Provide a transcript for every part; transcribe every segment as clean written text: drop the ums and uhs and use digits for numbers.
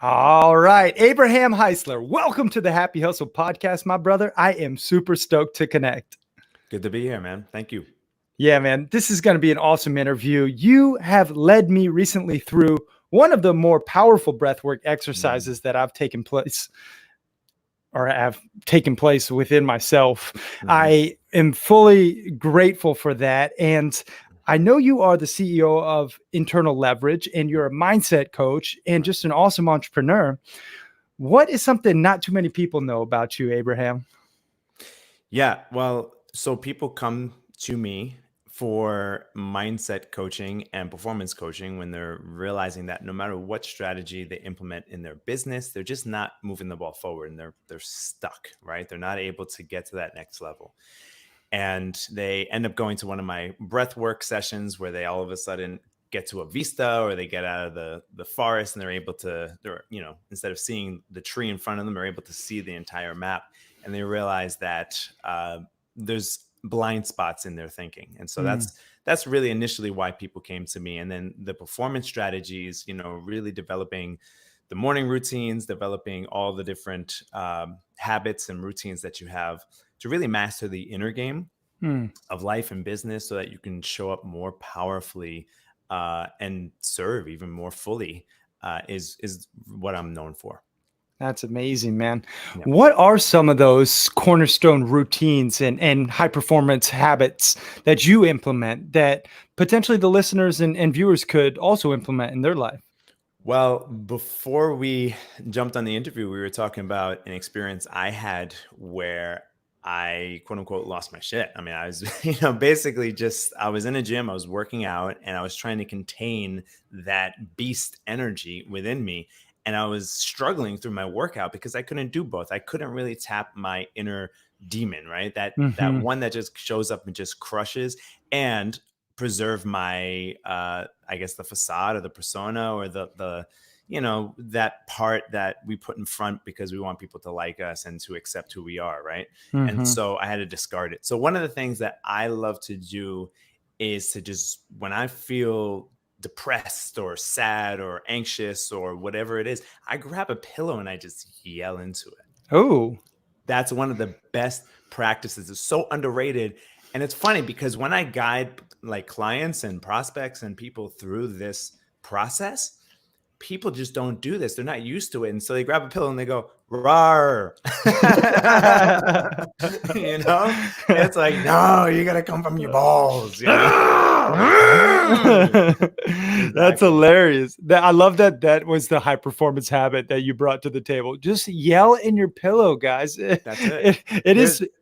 All right, Abraham Heisler, welcome to the Happy Hustle podcast, my brother. I am super stoked to connect. Good to be here, man. Thank you. Yeah, man, this is going to be an awesome interview. You have led me recently through one of the more powerful breathwork exercises that I've taken place or have taken place within myself. I am fully grateful for that. And I know you are the CEO of Internal Leverage and you're a mindset coach and just an awesome entrepreneur. What is something not too many people know about you, Abraham? Yeah, well, so people come to me for mindset coaching and performance coaching when they're realizing that no matter what strategy they implement in their business, they're just not moving the ball forward and they're stuck, right? They're not able to get to that next level. And they end up going to one of my breathwork sessions where they all of a sudden get to a vista, or they get out of the forest and instead of seeing the tree in front of them, they're able to see the entire map. And they realize that there's blind spots in their thinking. And so that's really initially why people came to me. And then the performance strategies, really developing the morning routines, developing all the different habits and routines that you have to really master the inner game of life and business so that you can show up more powerfully and serve even more fully is what I'm known for. That's amazing, man. Yeah. What are some of those cornerstone routines and high performance habits that you implement that potentially the listeners and viewers could also implement in their life? Well, before we jumped on the interview, we were talking about an experience I had where I, quote unquote, lost my shit. I mean, I was, basically I was in a gym, I was working out, and I was trying to contain that beast energy within me. And I was struggling through my workout because I couldn't do both. I couldn't really tap my inner demon, right? That one that just shows up and just crushes, and preserve my I guess the facade or the persona or the that part that we put in front because we want people to like us and to accept who we are, right? And so I had to discard it. So one of the things that I love to do is to just, when I feel depressed or sad or anxious or whatever it is, I grab a pillow and I just yell into it. Oh, That's one of the best practices. It's so underrated. And it's funny because when I guide like clients and prospects and people through this process, people just don't do this. They're not used to it. And so they grab a pillow and they go, rawr. It's like, no, you got to come from your balls. That's hilarious. I love that was the high performance habit that you brought to the table. Just yell in your pillow, guys. That's it.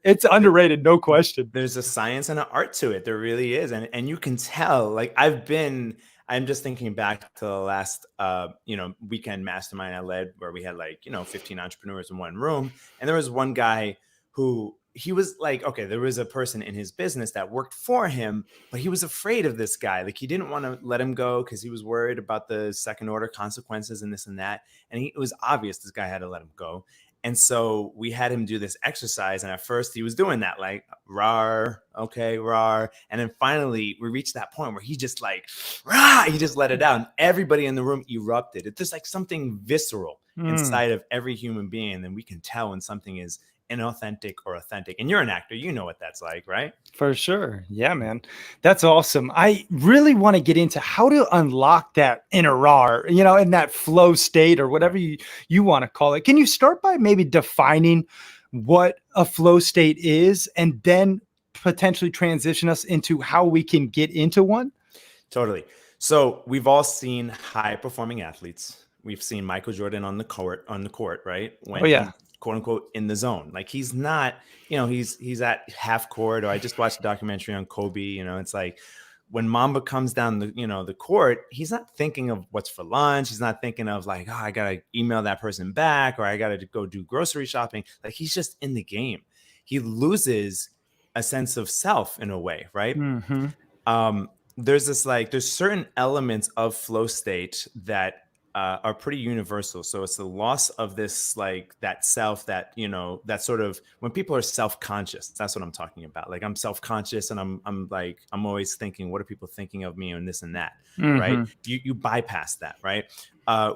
It's underrated, no question. There's a science and an art to it. There really is. And you can tell, like I'm just thinking back to the last, weekend mastermind I led where we had 15 entrepreneurs in one room. And there was one guy who he was like, okay, there was a person in his business that worked for him, but he was afraid of this guy. Like he didn't want to let him go because he was worried about the second order consequences and this and that. And it was obvious this guy had to let him go. And so we had him do this exercise. And at first he was doing that, like, rawr, okay, rawr. And then finally we reached that point where he just rah, he just let it out. And everybody in the room erupted. It's just like something visceral inside of every human being. And then we can tell when something is inauthentic or authentic. And you're an actor, you know what that's like, right? For sure. Yeah, man. That's awesome. I really want to get into how to unlock that inner raw, in that flow state or whatever you want to call it. Can you start by maybe defining what a flow state is and then potentially transition us into how we can get into one? Totally. So we've all seen high performing athletes. We've seen Michael Jordan on the court, right? When he's, quote unquote, in the zone. Like he's not, he's at half court. Or I just watched a documentary on Kobe. It's like when Mamba comes down the court, he's not thinking of what's for lunch. He's not thinking of like, oh, I gotta email that person back, or I gotta go do grocery shopping. Like he's just in the game. He loses a sense of self in a way, right? There's certain elements of flow state that are pretty universal. So it's the loss of this, like that self, that, that sort of, when people are self-conscious, that's what I'm talking about. Like I'm self-conscious and I'm always thinking, what are people thinking of me and this and that, right? Mm-hmm. You bypass that, right?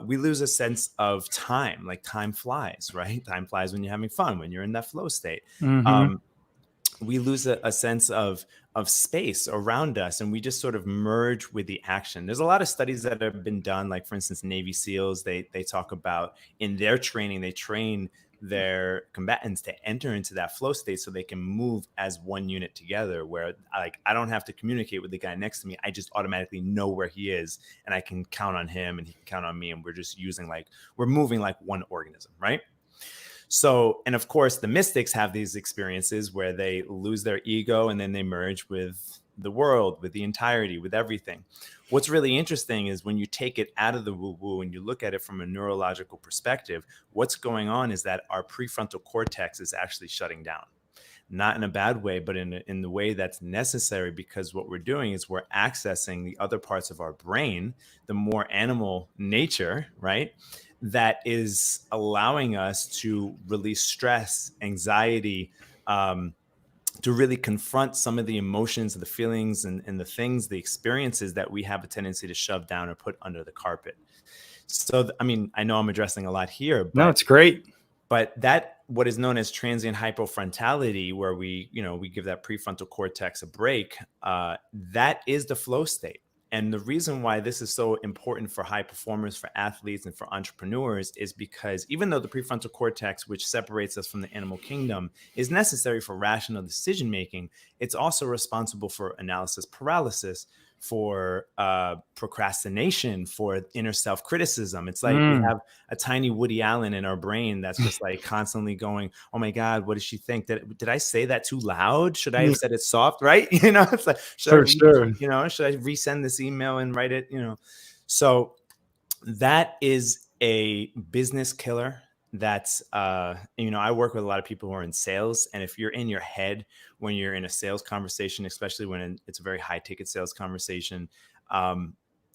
We lose a sense of time, like time flies, right? Time flies when you're having fun, when you're in that flow state. Mm-hmm. Um, we lose a sense of space around us, and we just sort of merge with the action. There's a lot of studies that have been done, like for instance Navy SEALs, they talk about in their training, they train their combatants to enter into that flow state so they can move as one unit together, where like I don't have to communicate with the guy next to me, I just automatically know where he is and I can count on him and he can count on me, and we're just using, like, we're moving like one organism, right? So, and of course, the mystics have these experiences where they lose their ego and then they merge with the world, with the entirety, with everything. What's really interesting is when you take it out of the woo-woo and you look at it from a neurological perspective, what's going on is that our prefrontal cortex is actually shutting down. Not in a bad way, but in the way that's necessary, because what we're doing is we're accessing the other parts of our brain, the more animal nature, right? That is allowing us to release stress, anxiety, to really confront some of the emotions, the feelings, and the things, the experiences that we have a tendency to shove down or put under the carpet. So, I mean, I know I'm addressing a lot here, No, it's great. but that, what is known as transient hypofrontality, where we give that prefrontal cortex a break, that is the flow state. And the reason why this is so important for high performers, for athletes, and for entrepreneurs is because even though the prefrontal cortex, which separates us from the animal kingdom, is necessary for rational decision making, it's also responsible for analysis paralysis, for procrastination, for inner self-criticism. It's like we have a tiny Woody Allen in our brain that's just like constantly going, oh my God, what does she think? Did I say that too loud? Should I have said it soft? Right? It's like, For sure. should I resend this email and write it? So that is a business killer. That's I work with a lot of people who are in sales, and if you're in your head when you're in a sales conversation, especially when it's a very high ticket sales conversation,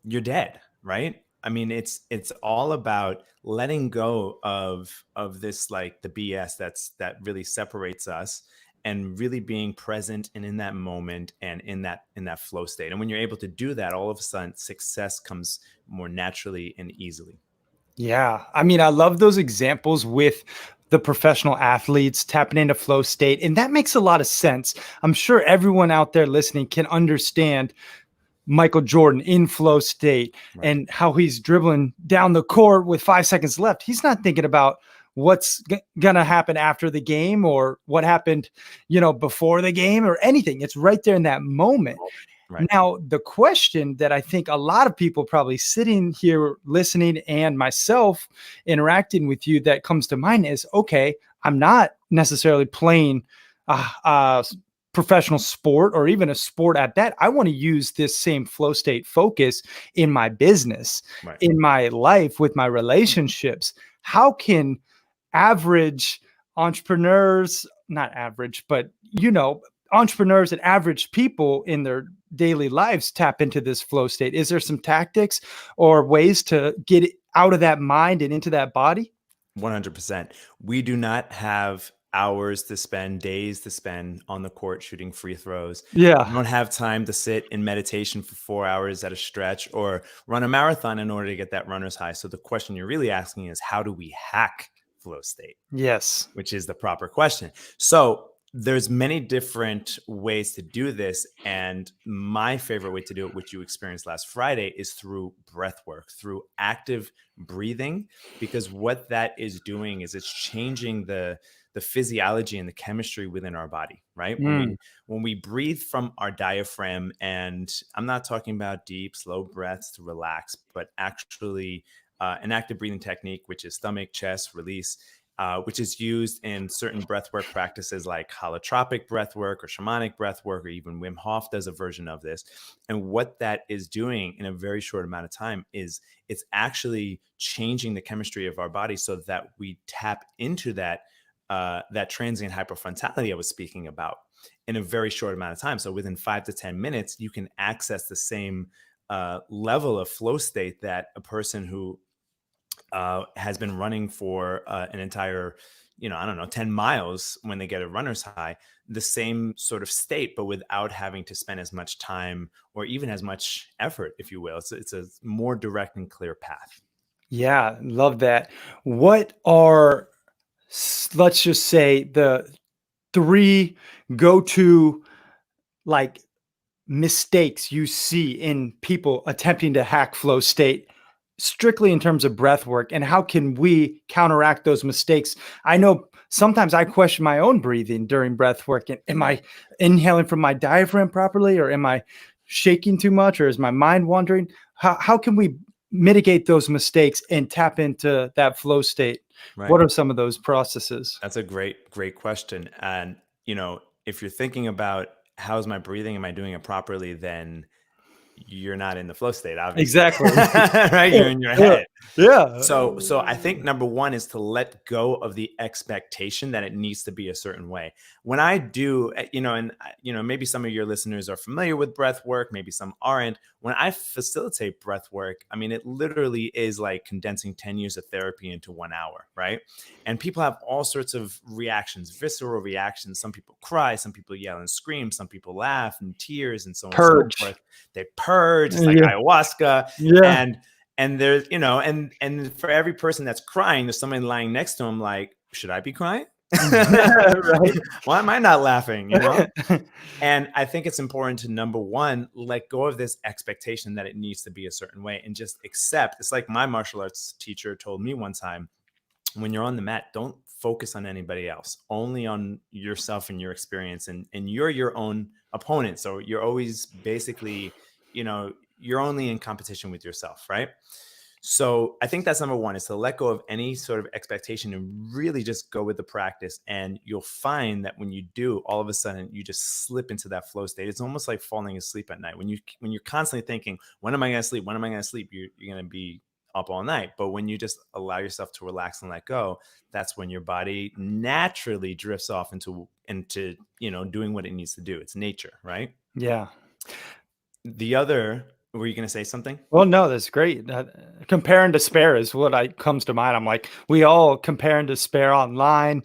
you're dead, right? I mean, it's all about letting go of this, like the BS that really separates us, and really being present and in that moment and in that flow state. And when you're able to do that, all of a sudden success comes more naturally and easily. Yeah. I mean, I love those examples with the professional athletes tapping into flow state. And that makes a lot of sense. I'm sure everyone out there listening can understand Michael Jordan in flow state, Right. and how he's dribbling down the court with 5 seconds left. He's not thinking about what's going to happen after the game or what happened, before the game or anything. It's right there in that moment. Right. Now, the question that I think a lot of people probably sitting here listening and myself interacting with you that comes to mind is, okay, I'm not necessarily playing professional sport or even a sport at that. I want to use this same flow state focus in my business, Right. in my life, with my relationships. How can average entrepreneurs, not average, but entrepreneurs and average people in their daily lives tap into this flow state? Is there some tactics or ways to get it out of that mind and into that body? 100%. We do not have hours to spend, days to spend on the court shooting free throws. We Yeah. don't have time to sit in meditation for 4 hours at a stretch or run a marathon in order to get that runner's high. So the question you're really asking is, how do we hack flow state? Yes. Which is the proper question. So there's many different ways to do this. And my favorite way to do it, which you experienced last Friday, is through breath work, through active breathing, because what that is doing is it's changing the physiology and the chemistry within our body, right? When we breathe from our diaphragm, and I'm not talking about deep, slow breaths to relax, but actually an active breathing technique, which is stomach, chest, release, which is used in certain breathwork practices like holotropic breathwork or shamanic breathwork, or even Wim Hof does a version of this. And what that is doing in a very short amount of time is it's actually changing the chemistry of our body so that we tap into that transient hyperfrontality I was speaking about in a very short amount of time. So within 5 to 10 minutes, you can access the same level of flow state that a person who has been running for an entire, I don't know, 10 miles when they get a runner's high, the same sort of state, but without having to spend as much time or even as much effort, if you will. It's a more direct and clear path. Yeah, love that. What are, let's just say, the three go-to like mistakes you see in people attempting to hack flow state strictly in terms of breath work, and how can we counteract those mistakes? I know sometimes I question my own breathing during breath work. Am I inhaling from my diaphragm properly, or am I shaking too much, or is my mind wandering? How can we mitigate those mistakes and tap into that flow state? Right. What are some of those processes? That's a great question. And, if you're thinking about how's my breathing, am I doing it properly, then you're not in the flow state, obviously. Exactly. Right? You're in your Yeah. head. Yeah. So I think number one is to let go of the expectation that it needs to be a certain way. When I do, maybe some of your listeners are familiar with breath work, maybe some aren't. When I facilitate breath work, I mean, it literally is like condensing 10 years of therapy into 1 hour, right? And people have all sorts of reactions, visceral reactions. Some people cry, some people yell and scream, some people laugh and tears, and so on and so Purge. forth. They purge, it's like ayahuasca. Yeah. And there's, and for every person that's crying, there's someone lying next to him like, should I be crying? Right. Why am I not laughing? And I think it's important to, number one, let go of this expectation that it needs to be a certain way and just accept. It's like my martial arts teacher told me one time, when you're on the mat, don't focus on anybody else, only on yourself and your experience. And you're your own opponent. So you're always basically, you're only in competition with yourself, right? So I think that's number one, is to let go of any sort of expectation and really just go with the practice. And you'll find that when you do, all of a sudden you just slip into that flow state. It's almost like falling asleep at night. When you're constantly thinking, when am I going to sleep? When am I going to sleep? You're going to be up all night. But when you just allow yourself to relax and let go, that's when your body naturally drifts off into doing what it needs to do. It's nature, right? Yeah. The other, were you going to say something? Well, no, that's great. Compare and despair is what comes to mind. I'm like, we all compare and despair online,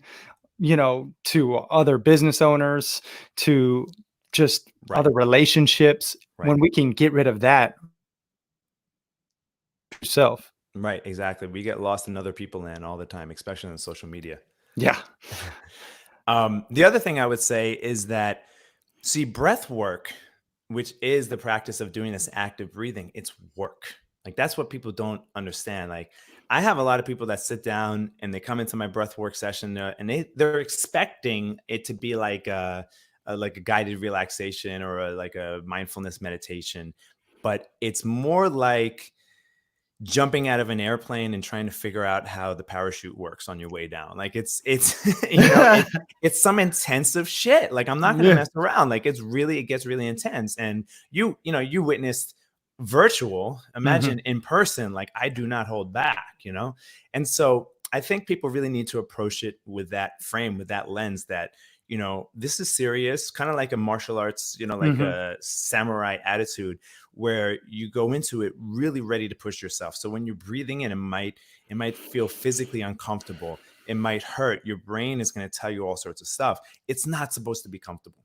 to other business owners, to just Right. other relationships. Right. When we can get rid of that yourself. Right, exactly. We get lost in other people land all the time, especially on social media. Yeah. The other thing I would say is that, see, breath work, which is the practice of doing this active breathing, it's work. Like, that's what people don't understand. Like, I have a lot of people that sit down and they come into my breath work session and they're expecting it to be like a guided relaxation or like a mindfulness meditation, but it's more like jumping out of an airplane and trying to figure out how the parachute works on your way down. Like it's it's some intensive shit. Like, I'm not going to mess around. Like, it gets really intense. And you witnessed virtual, imagine in person. Like, I do not hold back, And so I think people really need to approach it with that frame, with that lens, that, this is serious, kind of like a martial arts, like a samurai attitude, where you go into it really ready to push yourself. So when you're breathing in, it might feel physically uncomfortable. It might hurt. Your brain is going to tell you all sorts of stuff. It's not supposed to be comfortable.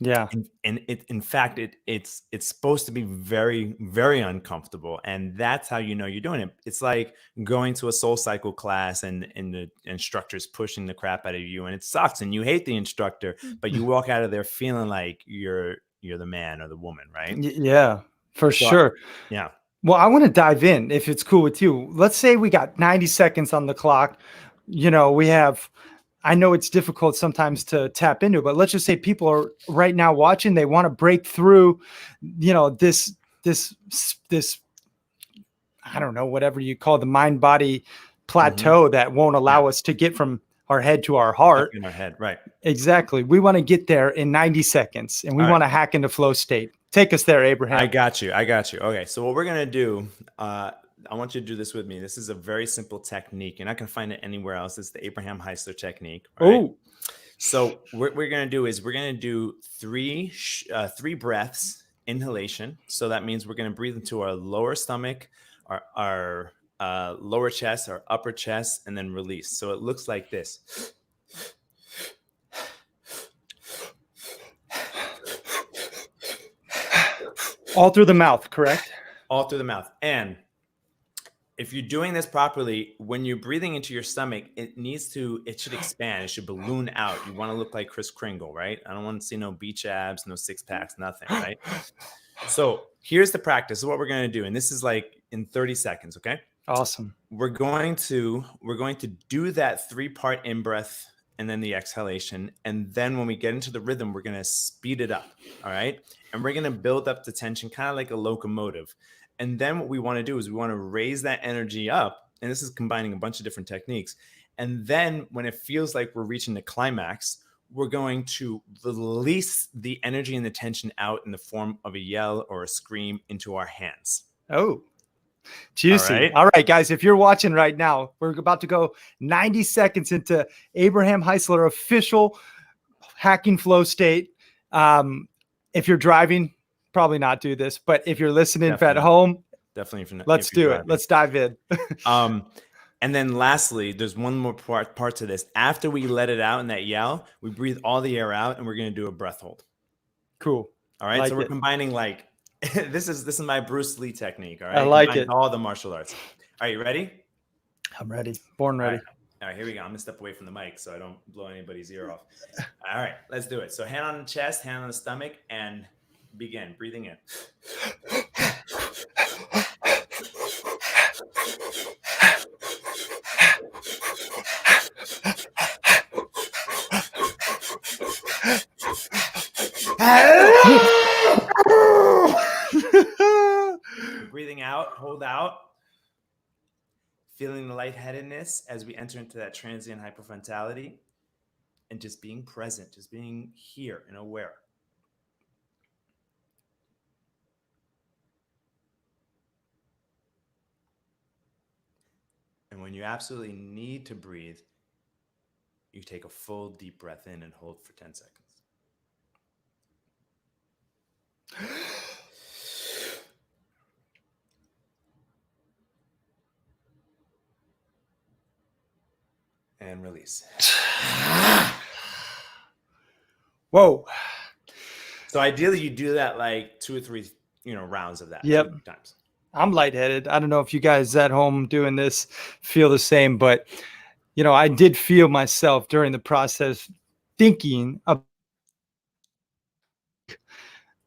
Yeah. And in fact, it's supposed to be very, very uncomfortable. And that's how you're doing it. It's like going to a Soul Cycle class and the instructor's pushing the crap out of you, and it sucks and you hate the instructor, but you walk out of there feeling like you're the man or the woman, right? Yeah, for sure. Yeah. Well, I want to dive in, if it's cool with you. Let's say we got 90 seconds on the clock. I know it's difficult sometimes to tap into, but let's just say people are right now watching, they want to break through, this, I don't know, whatever you call the mind body plateau that won't allow us to get from our head to our heart. In our head, right. Exactly. We want to get there in 90 seconds and we want to hack into flow state. Take us there, Abraham. I got you. Okay. So what we're going to do, I want you to do this with me. This is a very simple technique. You're not going to find it anywhere else. It's the Abraham Heisler technique. Right? Oh. So what we're going to do is we're going to do three breaths, inhalation. So that means we're going to breathe into our lower stomach, our lower chest or upper chest, and then release. So it looks like this. All through the mouth, correct? All through the mouth. And if you're doing this properly, when you're breathing into your stomach, it should expand. It should balloon out. You want to look like Kris Kringle, right? I don't want to see no beach abs, no six packs, nothing, right? So here's the practice. This is what we're going to do. And this is like in 30 seconds. Okay. Awesome. We're going to do that 3-part in breath and then the exhalation. And then when we get into the rhythm, we're going to speed it up. All right. And we're going to build up the tension, kind of like a locomotive. And then what we want to do is we want to raise that energy up. And this is combining a bunch of different techniques. And then when it feels like we're reaching the climax, we're going to release the energy and the tension out in the form of a yell or a scream into our hands. Oh, juicy. All right, guys, if you're watching right now, we're about to go 90 seconds into Abraham Heisler official hacking flow state. If you're driving, probably not do this, but if you're listening at home, definitely. Let's do it. Let's dive in. And then lastly, there's one more part to this. After we let it out in that yell, we breathe all the air out and we're going to do a breath hold. Cool. All right. So we're combining like, this is my Bruce Lee technique. All right. I like it. All the martial arts. Are you ready? I'm ready. Born ready. All right, here we go. I'm going to step away from the mic so I don't blow anybody's ear off. All right, let's do it. So hand on the chest, hand on the stomach, and begin breathing in. Breathing out, hold out. Feeling the lightheadedness as we enter into that transient hyperfrontality, and just being present, just being here and aware. And when you absolutely need to breathe, you take a full deep breath in and hold for 10 seconds. And release. Whoa. So ideally you do that like 2 or 3, rounds of that. Yep. Times. I'm lightheaded. I don't know if you guys at home doing this feel the same, but I did feel myself during the process thinking of,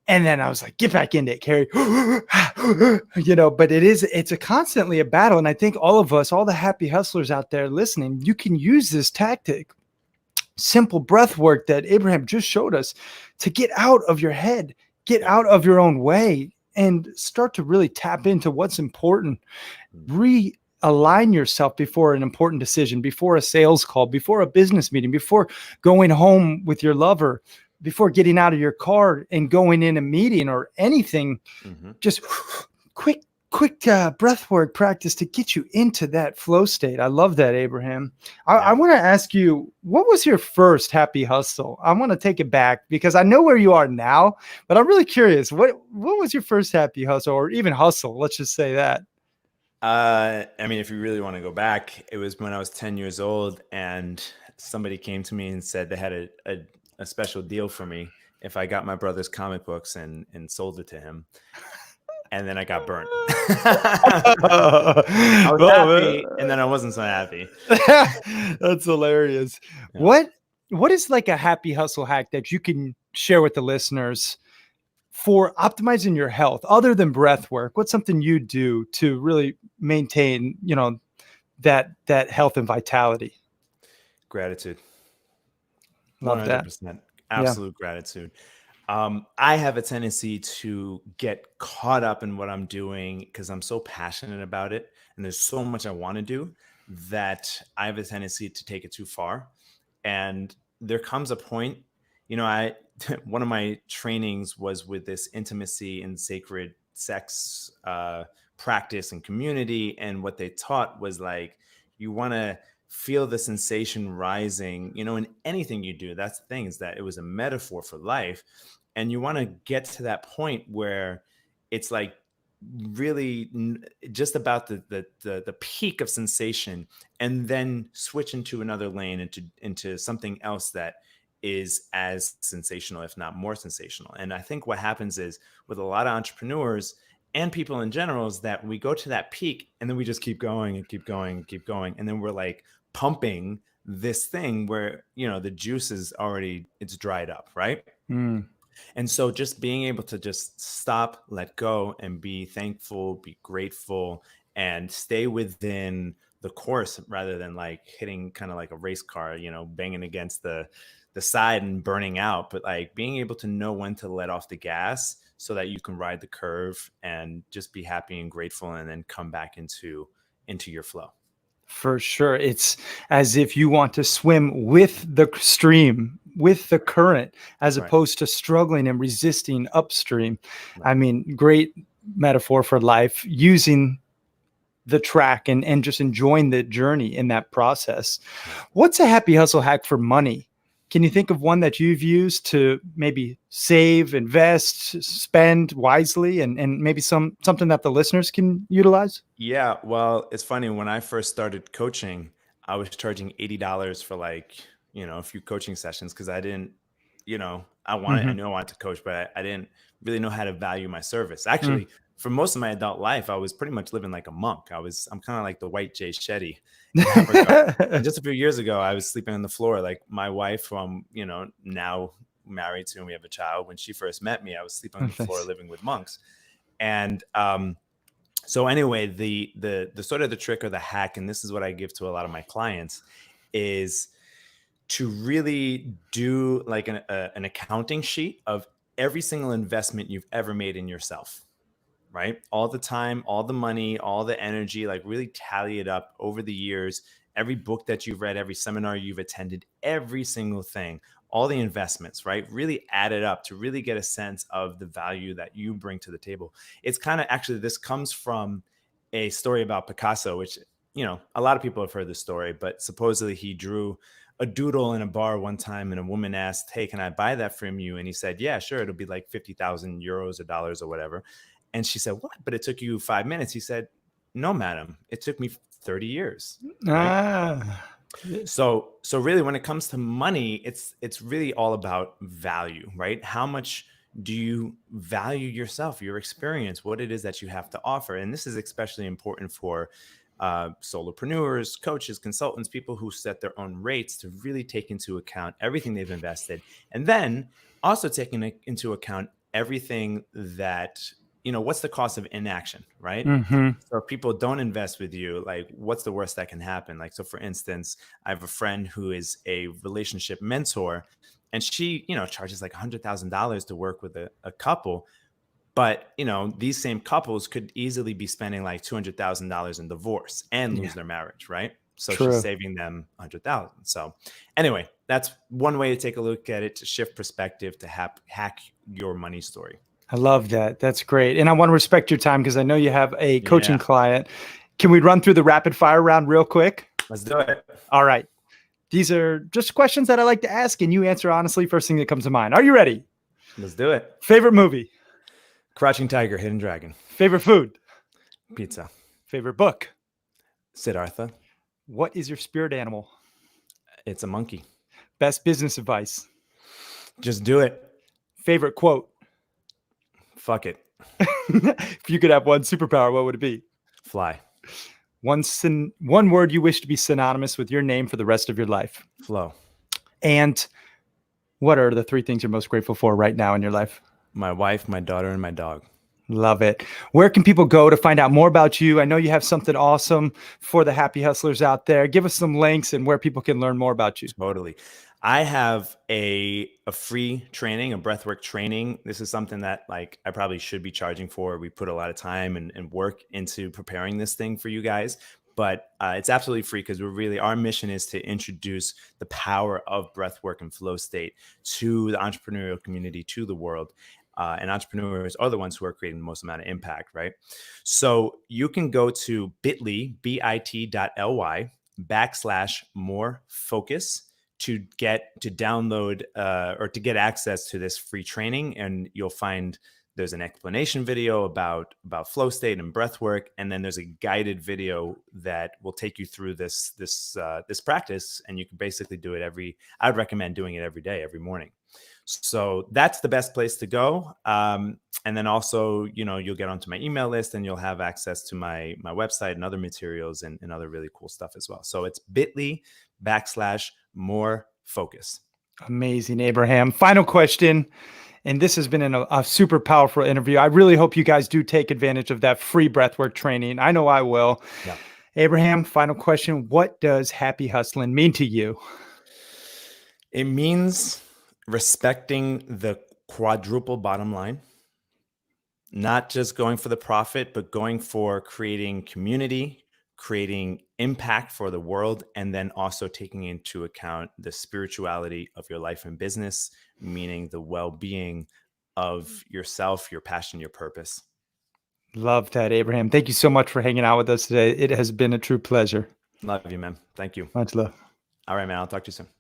and then I was like, get back into it, Carrie. But it's constantly a battle. And I think all of us, all the happy hustlers out there listening, you can use this tactic, simple breath work that Abraham just showed us, to get out of your head, get out of your own way, and start to really tap into what's important. Realign yourself before an important decision, before a sales call, before a business meeting, before going home with your lover, before getting out of your car and going in a meeting or anything. Just quick breath work practice to get you into that flow state. I love that, Abraham. I want to ask you, what was your first happy hustle? I want to take it back because I know where you are now, but I'm really curious. What was your first happy hustle, or even hustle? Let's just say that. If you really want to go back, it was when I was 10 years old and somebody came to me and said they had a special deal for me if I got my brother's comic books and sold it to him. And then I got burnt. I was happy, and then I wasn't so happy. That's hilarious. Yeah. What is like a happy hustle hack that you can share with the listeners for optimizing your health other than breath work? What's something you do to really maintain, that health and vitality? Gratitude. Love 100%. that. Absolute gratitude. I have a tendency to get caught up in what I'm doing because I'm so passionate about it and there's so much I want to do that I have a tendency to take it too far. And there comes a point, one of my trainings was with this intimacy and sacred sex practice and community. And what they taught was like, you want to feel the sensation rising, in anything you do. That's the thing, is that it was a metaphor for life. And you want to get to that point where it's like really just about the peak of sensation, and then switch into another lane, into something else that is as sensational, if not more sensational. And I think what happens is with a lot of entrepreneurs and people in general is that we go to that peak and then we just keep going and keep going and keep going. And then we're like pumping this thing where, the juice is already, it's dried up, right? Mm. And so just being able to just stop, let go, and be thankful, be grateful, and stay within the course rather than like hitting kind of like a race car, banging against the side and burning out, but like being able to know when to let off the gas so that you can ride the curve and just be happy and grateful, and then come back into your flow. For sure. It's as if you want to swim with the stream, with the current, as Right. opposed to struggling and resisting upstream. Right. I mean, great metaphor for life, using the track and just enjoying the journey in that process. What's a happy hustle hack for money? Can you think of one that you've used to maybe save, invest, spend wisely, and maybe something that the listeners can utilize? Yeah, well, it's funny. When I first started coaching, I was charging $80 for like, a few coaching sessions because I didn't, I Mhm. knew I wanted to coach, but I didn't really know how to value my service. Mm. Actually, for most of my adult life, I was pretty much living like a monk. I'm kind of like the white Jay Shetty in that regard. And just a few years ago, I was sleeping on the floor. Like my wife, who I'm, now married to, and we have a child. When she first met me, I was sleeping on the floor, Nice. living with monks. And so anyway, the sort of the trick or the hack, and this is what I give to a lot of my clients, is to really do like an accounting sheet of every single investment you've ever made in yourself, right? All the time, all the money, all the energy, like really tally it up over the years, every book that you've read, every seminar you've attended, every single thing, all the investments, right? Really add it up to really get a sense of the value that you bring to the table. It's kind of, actually, this comes from a story about Picasso, which, a lot of people have heard this story, but supposedly he drew a doodle in a bar one time, and a woman asked, "Hey, can I buy that from you?" And he said, "Yeah, sure. It'll be like 50,000 euros or dollars or whatever." And she said, "What? But it took you 5 minutes." He said, "No, madam, it took me 30 years." Right. Ah. So really, when it comes to money, it's really all about value, right? How much do you value yourself, your experience, what it is that you have to offer? And this is especially important for solopreneurs, coaches, consultants, people who set their own rates, to really take into account everything they've invested, and then also taking into account everything that, what's the cost of inaction, right? Mhm. So if people don't invest with you, like what's the worst that can happen? Like, so for instance, I have a friend who is a relationship mentor, and she, charges like $100,000 to work with a couple. But, these same couples could easily be spending like $200,000 in divorce and Yeah. lose their marriage, right? So she's True. saving them 100,000. So anyway, that's one way to take a look at it, to shift perspective, to hack your money story. I love that. That's great. And I want to respect your time because I know you have a coaching Yeah, client. Can we run through the rapid fire round real quick? let's do it. All right. These are just questions that I like to ask, and you answer honestly. First thing that comes to mind. Are you ready? Let's do it. Favorite movie? Crouching Tiger, Hidden Dragon. Favorite food? Pizza. Favorite book? Siddhartha. What is your spirit animal? It's a monkey. Best business advice? Just do it. Favorite quote? Fuck it. If you could have one superpower, what would it be? Fly. One word you wish to be synonymous with your name for the rest of your life. Flow. And what are the three things you're most grateful for right now in your life? My wife, my daughter, and my dog. Love it. Where can people go to find out more about you? I know you have something awesome for the happy hustlers out there. Give us some links and where people can learn more about you. Totally. I have a free training, a breathwork training. This is something that like I probably should be charging for. We put a lot of time and work into preparing this thing for you guys, but it's absolutely free because our mission is to introduce the power of breathwork and flow state to the entrepreneurial community, to the world. And entrepreneurs are the ones who are creating the most amount of impact, right? So you can go to bit.ly/more focus to download or to get access to this free training, and you'll find there's an explanation video about flow state and breath work, and then there's a guided video that will take you through this practice, and you can basically do it I would recommend doing it every day, every morning. So that's the best place to go. And then also, you'll get onto my email list, and you'll have access to my website and other materials and other really cool stuff as well. So it's bit.ly/more focus. Amazing, Abraham. Final question. And this has been a super powerful interview. I really hope you guys do take advantage of that free breathwork training. I know I will. Yeah. Abraham, final question. What does happy hustling mean to you? It means respecting the quadruple bottom line, not just going for the profit, but going for creating community, creating impact for the world, and then also taking into account the spirituality of your life and business, meaning the well-being of yourself, your passion, your purpose. Love that, Abraham. Thank you so much for hanging out with us today. It has been a true pleasure. Love you, man. Thank you. Much love. All right, man. I'll talk to you soon.